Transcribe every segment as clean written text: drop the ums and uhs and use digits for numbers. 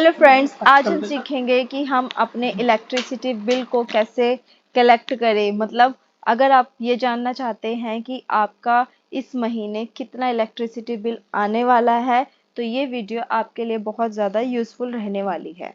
Hello friends, आज हम सीखेंगे कि हम अपने इलेक्ट्रिसिटी बिल को कैसे कलेक्ट करें। मतलब अगर आप ये जानना चाहते हैं कि आपका इस महीने कितना इलेक्ट्रिसिटी बिल आने वाला है, तो ये वीडियो आपके लिए बहुत ज़्यादा यूज़फुल रहने वाली है।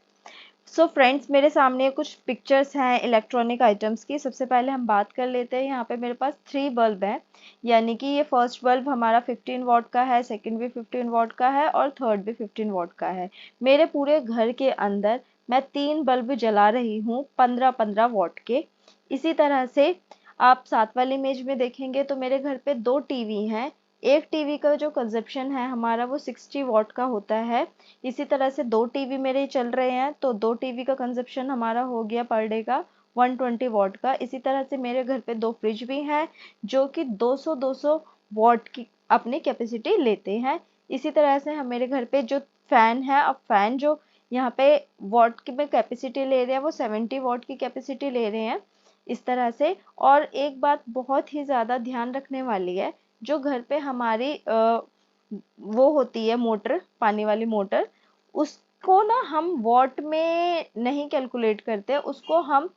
सो फ्रेंड्स, मेरे सामने कुछ पिक्चर्स हैं इलेक्ट्रॉनिक आइटम्स की। सबसे पहले हम बात कर लेते हैं। यहाँ पे मेरे पास 3 बल्ब हैं, यानी कि ये फर्स्ट बल्ब हमारा 15 वॉट का है, सेकंड भी 15 वॉट का है और थर्ड भी 15 वॉट का है। मेरे पूरे घर के अंदर मैं 3 बल्ब जला रही हूँ 15-15 वॉट के। इसी तरह से आप साथ वाली इमेज में देखेंगे तो मेरे घर पे 2 टीवी हैं। एक टीवी का जो कंजप्शन है हमारा वो 60 वॉट का होता है। इसी तरह से 2 टीवी मेरे चल रहे हैं, तो 2 टीवी का कंजप्शन हमारा हो गया पर डे का 120 वॉट का। इसी तरह से मेरे घर पे 2 फ्रिज भी हैं जो कि 200-200 वॉट की अपनी कैपेसिटी लेते हैं। इसी तरह से हम मेरे घर पे जो फैन है, अब फैन जो यहाँ पे वॉट की में कैपेसिटी ले रहे हैं वो 70 वॉट की कैपेसिटी ले रहे हैं इस तरह से। और एक बात बहुत ही ज़्यादा ध्यान रखने वाली है, जो घर पे हमारी वो होती है मोटर, पानी वाली मोटर, उसको ना हम वॉट में नहीं कैलकुलेट करते, उसको हम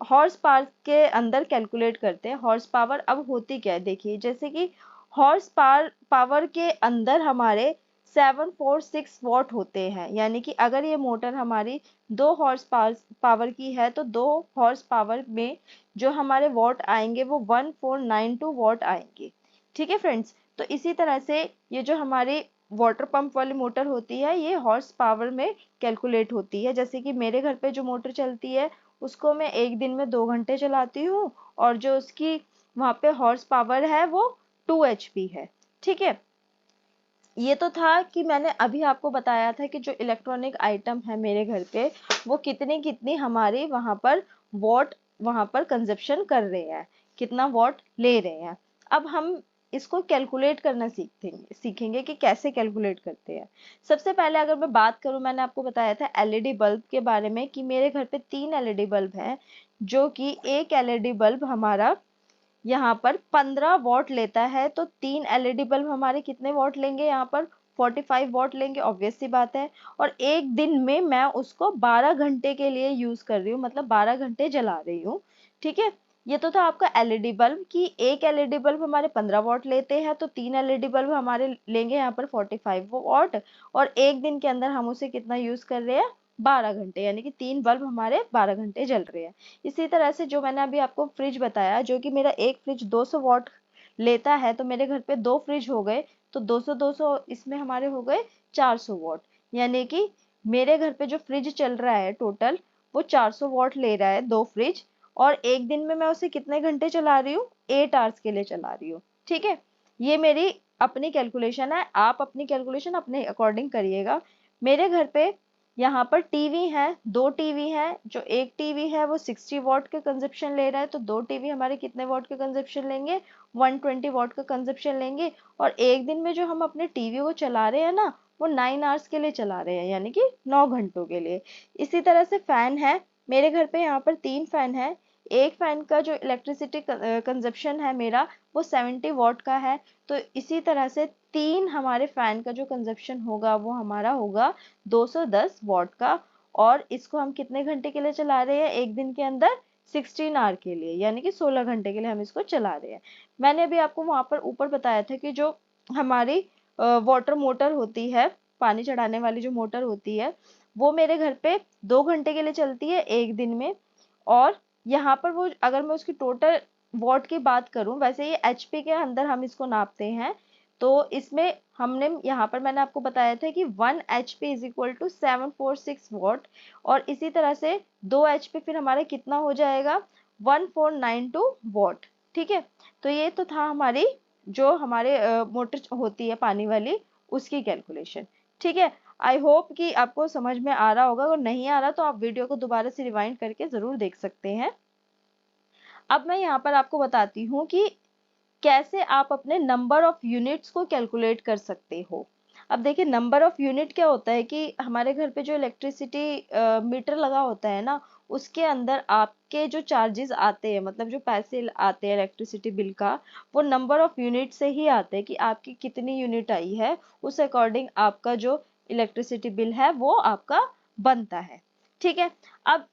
हॉर्स पावर के अंदर कैलकुलेट करते हैं। हॉर्स पावर अब होती क्या है, देखिए, जैसे कि हॉर्स पावर के अंदर हमारे 746 वॉट होते हैं, यानी कि अगर ये मोटर हमारी 2 हॉर्स पावर की है तो 2 हॉर्स पावर में जो हमारे वॉट आएंगे वो 1492 वॉट आएंगे। ठीक है फ्रेंड्स, तो इसी तरह से ये जो हमारी वाटर पंप वाली मोटर होती है ये हॉर्स पावर में कैलकुलेट होती है। जैसे कि मेरे घर पे जो मोटर चलती है उसको मैं एक दिन में 2 घंटे चलाती हूँ, और जो उसकी वहां पे हॉर्स पावर है वो 2 HP है। ठीक है, ये तो था कि मैंने अभी आपको बताया था कि जो इलेक्ट्रॉनिक आइटम है मेरे घर पे वो कितनी कितनी हमारी वहां पर कंजप्शन कर रहे हैं, कितना वॉट ले रहे हैं। अब हम इसको कैलकुलेट करना सीखेंगे कि कैसे कैलकुलेट करते हैं। सबसे पहले अगर मैं बात करूं, मैंने आपको बताया था एलईडी बल्ब के बारे में कि मेरे घर पे 3 एलईडी बल्ब हैं, जो कि एक एलईडी बल्ब हमारा यहाँ पर 15 वॉट लेता है, तो 3 एलईडी बल्ब हमारे कितने वॉट लेंगे, यहाँ पर 45 वॉट लेंगे, ऑब्वियस सी बात है। और एक दिन में मैं उसको 12 घंटे के लिए यूज कर रही हूँ, मतलब 12 घंटे जला रही हूँ। ठीक है, ये तो था आपका एलईडी बल्ब कि एक एलईडी बल्ब हमारे 15 वॉट लेते हैं, तो 3 एलईडी बल्ब हमारे लेंगे यहाँ पर 45 वॉट, और एक दिन के अंदर हम उसे कितना यूज कर रहे हैं, 12 घंटे, यानी कि 3 बल्ब हमारे 12 घंटे जल रहे हैं। इसी तरह से जो मैंने अभी आपको फ्रिज बताया, जो कि मेरा एक फ्रिज 200 वॉट लेता है, तो मेरे घर पे 2 फ्रिज हो गए, तो 200-200 इसमें हमारे हो गए 400 वॉट। यानी कि मेरे घर पे जो फ्रिज चल रहा है टोटल वो 400 वॉट ले रहा है 2 फ्रिज, और एक दिन में मैं उसे कितने घंटे चला रही हूँ, 8 आवर्स के लिए चला रही हूँ। ठीक है, ये मेरी अपनी कैलकुलेशन है, आप अपनी कैलकुलेशन अपने अकॉर्डिंग करिएगा। मेरे घर पे यहाँ पर टीवी है, 2 टीवी है। जो एक टीवी है वो 60 वॉट का कंजप्शन ले रहा है, तो 2 टीवी हमारे कितने वॉट का कंजप्शन लेंगे, 120 वॉट का कंजप्शन लेंगे। और एक दिन में जो हम अपने टीवी को चला रहे हैं ना, वो 9 आवर्स के लिए चला रहे हैं, यानी कि 9 घंटों के लिए। इसी तरह से फैन है, मेरे घर पे यहाँ पर 3 फैन है। एक फैन का जो इलेक्ट्रिसिटी कंजप्शन है मेरा वो 70 वॉट का है, तो इसी तरह से 3 हमारे फैन का जो कंजप्शन होगा वो हमारा होगा 210 वॉट का। और इसको हम कितने घंटे के लिए चला रहे हैं, एक दिन के अंदर 16 आवर के लिए, यानी कि 16 घंटे के लिए हम इसको चला रहे हैं। मैंने अभी आपको वहां पर ऊपर बताया था कि जो हमारी वाटर मोटर होती है, पानी चढ़ाने वाली जो मोटर होती है, वो मेरे घर पे 2 घंटे के लिए चलती है एक दिन में। और यहाँ पर वो, अगर मैं उसकी टोटल वॉट की बात करूं, वैसे ये एचपी के अंदर हम इसको नापते हैं, तो इसमें हमने यहाँ पर मैंने आपको बताया था कि 1 HP is equal to 746 watt, और इसी तरह से 2 HP फिर हमारा कितना हो जाएगा, 1492 वॉट। ठीक है, तो ये तो था हमारी जो हमारे मोटर होती है पानी वाली, उसकी कैलकुलेशन। ठीक है, आई होप कि आपको समझ में आ रहा होगा, अगर नहीं आ रहा तो आप वीडियो को दोबारा से रिवाइंड करके जरूर देख सकते हैं। अब मैं यहाँ पर आपको बताती हूँ कि कैसे आप अपने नंबर ऑफ यूनिट्स को कैलकुलेट कर सकते हो। अब देखिए, नंबर ऑफ यूनिट क्या होता है कि हमारे घर पे जो इलेक्ट्रिसिटी मीटर लगा होता है ना, उसके अंदर आपके जो चार्जेस आते हैं, मतलब जो पैसे आते हैं इलेक्ट्रिसिटी बिल का, वो नंबर ऑफ यूनिट से ही आते हैं कि आपकी कितनी यूनिट आई है, उस अकॉर्डिंग आपका जो इलेक्ट्रिसिटी बिल है वो आपका बनता है। ठीक है, अब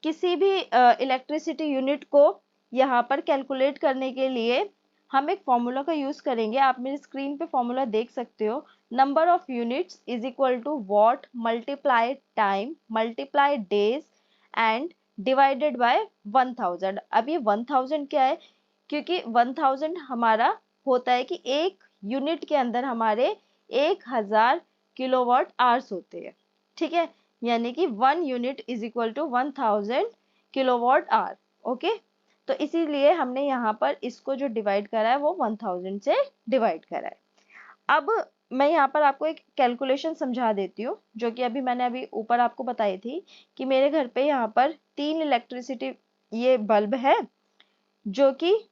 किसी भी इलेक्ट्रिसिटी यूनिट को यहाँ पर कैलकुलेट करने के लिए हम एक फॉर्मूला का यूज करेंगे। आप मेरी स्क्रीन पे फॉर्मूला देख सकते हो। Number of units is equal to watt multiply time multiply days and divided by 1000। अब ये 1000 क्या है, क्योंकि 1000 हमारा होता है कि एक यूनिट के अंदर हमारे 1000 किलोवाट आवर्स होते हैं। ठीक है, यानी कि 1 unit is equal to 1000 kilowatt hour. Okay, तो इसीलिए हमने यहाँ पर इसको जो डिवाइड करा है वो 1000 से डिवाइड करा है। अब मैं यहाँ पर आपको एक कैलकुलेशन समझा देती हूँ, जो कि मैंने अभी ऊपर आपको बताई थी कि मेरे घर पे यहाँ पर 3 इलेक्ट्रिसिटी ये बल्ब है, जो कि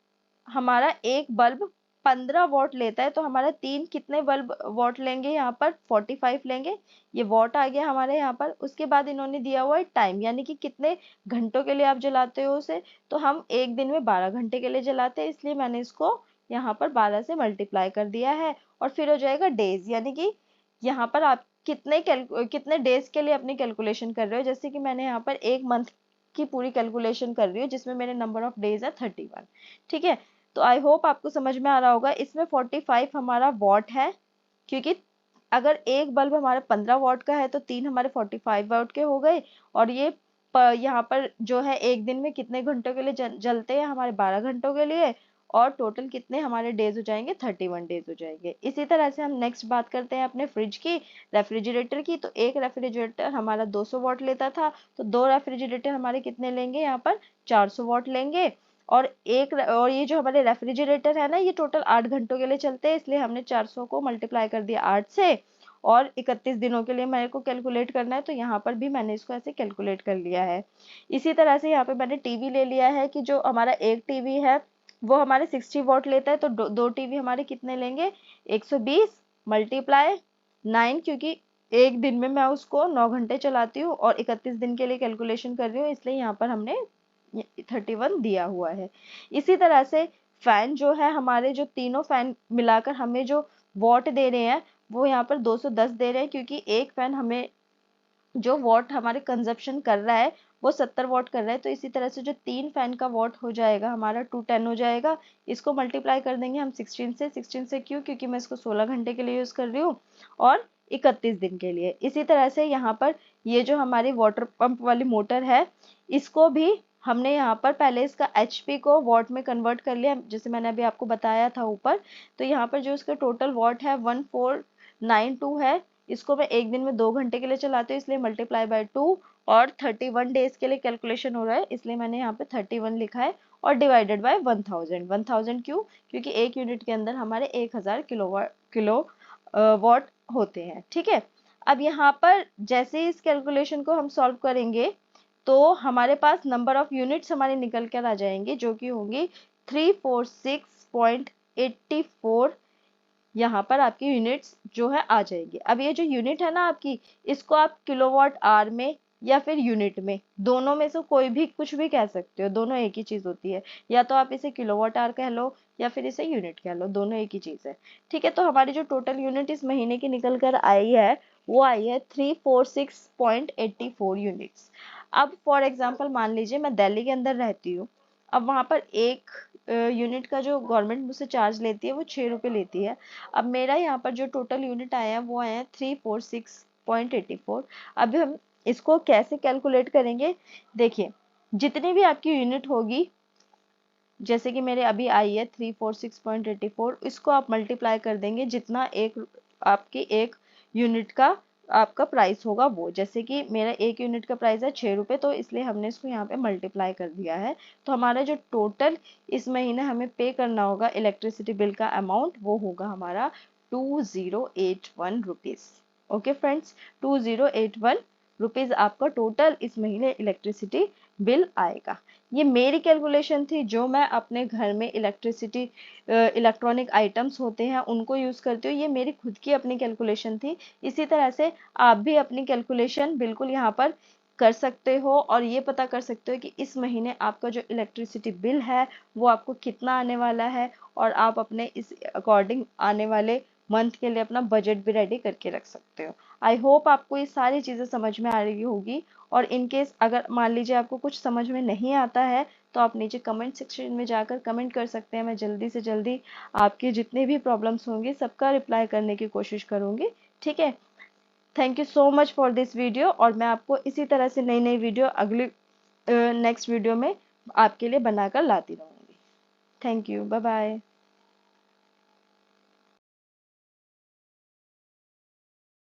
हमारा एक बल्ब 15 वॉट लेता है। तो हमारा 3 कितने बल्ब वॉट लेंगे, यहाँ पर 45 लेंगे। ये वॉट आ गया हमारे यहाँ पर। उसके बाद इन्होंने दिया हुआ है टाइम, यानी कि कितने घंटों के लिए आप जलाते हो उसे। तो हम एक दिन में 12 घंटे के लिए जलाते हैं, इसलिए मैंने इसको यहाँ पर 12 से मल्टीप्लाई कर दिया है। और फिर हो जाएगा डेज, यानी कि यहाँ पर आप कितने डेज के लिए अपनी कैलकुलेशन कर रहे हो। जैसे कि मैंने यहाँ पर एक मंथ की पूरी कैलकुलेशन कर रही हूँ, जिसमें मेरे नंबर ऑफ डेज है 31। ठीक है, तो आई होप आपको समझ में आ रहा होगा। इसमें 45 हमारा वॉट है, क्योंकि अगर एक बल्ब हमारा 15 वॉट का है तो 3 हमारे 45 वॉट के हो गए। और ये यहाँ पर जो है एक दिन में कितने घंटों के लिए जलते हैं, हमारे 12 घंटों के लिए। और टोटल कितने हमारे डेज हो जाएंगे, 31 डेज हो जाएंगे। इसी तरह से हम नेक्स्ट बात करते हैं अपने फ्रिज की, रेफ्रिजरेटर की। तो एक रेफ्रिजरेटर हमारा 200 वॉट लेता था, तो 2 रेफ्रिजरेटर हमारे कितने लेंगे, यहाँ पर 400 वॉट लेंगे। और ये जो हमारे रेफ्रिजरेटर है ना, ये टोटल 8 घंटों के लिए चलते हैं, इसलिए हमने 400 को मल्टीप्लाई कर दिया 8 से। और 31 दिनों के लिए मेरे को कैलकुलेट करना है, तो यहाँ पर भी मैंने इसको ऐसे कैलकुलेट कर लिया है। इसी तरह से यहाँ पे मैंने टीवी ले लिया है कि जो हमारा एक टीवी है वो हमारे 60 वॉट लेता है। तो दो टीवी हमारे कितने लेंगे, 120 मल्टीप्लाई 9, क्योंकि एक दिन में मैं उसको 9 घंटे चलाती हूँ और 31 दिन के लिए कैलकुलेशन कर रही हूँ, इसलिए यहाँ पर हमने 31 दिया हुआ है। इसी तरह से फैन जो है हमारे, जो तीनों फैन मिलाकर हमें जो वॉट दे रहे हैं वो यहाँ पर 210 दे रहे हैं, क्योंकि एक फैन हमें जो वॉट हमारे कंजप्शन कर रहा है वो 70 वॉट कर रहा है। तो इसी तरह से जो 3 फैन का वॉट हो जाएगा हमारा 210 हो जाएगा। इसको मल्टीप्लाई कर देंगे हम 16 से क्यों, क्योंकि मैं इसको 16 घंटे के लिए यूज कर रही हूँ और 31 दिन के लिए। इसी तरह से यहाँ पर ये जो हमारी वाटर पंप वाली मोटर है, इसको भी हमने यहाँ पर पहले इसका HP को वॉट में कन्वर्ट कर लिया, जैसे मैंने अभी आपको बताया था ऊपर। तो यहाँ पर जो इसका टोटल वॉट है 1492 है। इसको मैं एक दिन में 2 घंटे के लिए चलाती हूँ, इसलिए मल्टीप्लाई बाय 2। और 31 डेज के लिए कैलकुलेशन हो रहा है, इसलिए मैंने यहाँ पे 31 लिखा है। और डिवाइडेड बाय 1000 क्यों, क्योंकि एक यूनिट के अंदर हमारे 1000 किलो वॉट होते हैं। ठीक है, अब यहाँ पर जैसे ही इस कैलकुलेशन को हम सॉल्व करेंगे तो हमारे पास नंबर ऑफ यूनिट्स हमारे निकल कर आ जाएंगे, जो कि होंगी 346.84। यहाँ पर आपकी यूनिट्स जो है आ जाएंगे। अब ये जो यूनिट है ना आपकी, इसको आप किलोवाट आवर में या फिर यूनिट में, दोनों में से कोई भी कुछ भी कह सकते हो, दोनों एक ही चीज होती है। या तो आप इसे किलोवाट आवर कह लो या फिर इसे यूनिट कह लो, दोनों एक ही चीज है। ठीक है, तो हमारी जो टोटल यूनिट इस महीने की निकल कर आई है वो आई है 346.84 यूनिट्स। अब फॉर एग्जाम्पल मान लीजिए मैं दिल्ली के अंदर रहती हूँ। अब वहां पर एक यूनिट का जो गवर्नमेंट मुझसे चार्ज लेती है वो 6 रुपये लेती है। अब मेरा यहाँ पर जो टोटल यूनिट आया है वो आया है 346.84। अब हम इसको कैसे कैलकुलेट करेंगे, देखिए जितनी भी आपकी यूनिट होगी, जैसे कि मेरे अभी आई है 346.84, इसको आप मल्टीप्लाई कर देंगे जितना आपकी एक यूनिट का आपका प्राइस होगा वो। जैसे कि मेरा एक यूनिट का प्राइस है 6 रुपये, तो इसलिए हमने इसको यहाँ पे मल्टीप्लाई कर दिया है। तो हमारा जो टोटल इस महीने हमें पे करना होगा इलेक्ट्रिसिटी बिल का अमाउंट, वो होगा हमारा 2081 रुपीज। ओके फ्रेंड्स, 2081 रुपीज आपका टोटल इस महीने इलेक्ट्रिसिटी बिल आएगा। ये मेरी कैलकुलेशन थी, जो मैं अपने घर में इलेक्ट्रॉनिक आइटम्स होते हैं उनको यूज करती हूँ। ये मेरी खुद की अपनी कैलकुलेशन थी। इसी तरह से आप भी अपनी कैलकुलेशन बिल्कुल यहाँ पर कर सकते हो और ये पता कर सकते हो कि इस महीने आपका जो इलेक्ट्रिसिटी बिल है वो आपको कितना आने वाला है, और आप अपने इस अकॉर्डिंग आने वाले मंथ के लिए अपना बजट भी रेडी करके रख सकते हो। आई होप आपको ये सारी चीज़ें समझ में आ रही होगी। और इन केस अगर मान लीजिए आपको कुछ समझ में नहीं आता है तो आप नीचे कमेंट सेक्शन में जाकर कमेंट कर सकते हैं। मैं जल्दी से जल्दी आपके जितने भी प्रॉब्लम्स होंगे सबका रिप्लाई करने की कोशिश करूँगी। ठीक है, thank you so much for this video. और मैं आपको इसी तरह से नई नई वीडियो अगली नेक्स्ट वीडियो में आपके लिए बनाकर लाती रहूँगी। Thank you, bye bye.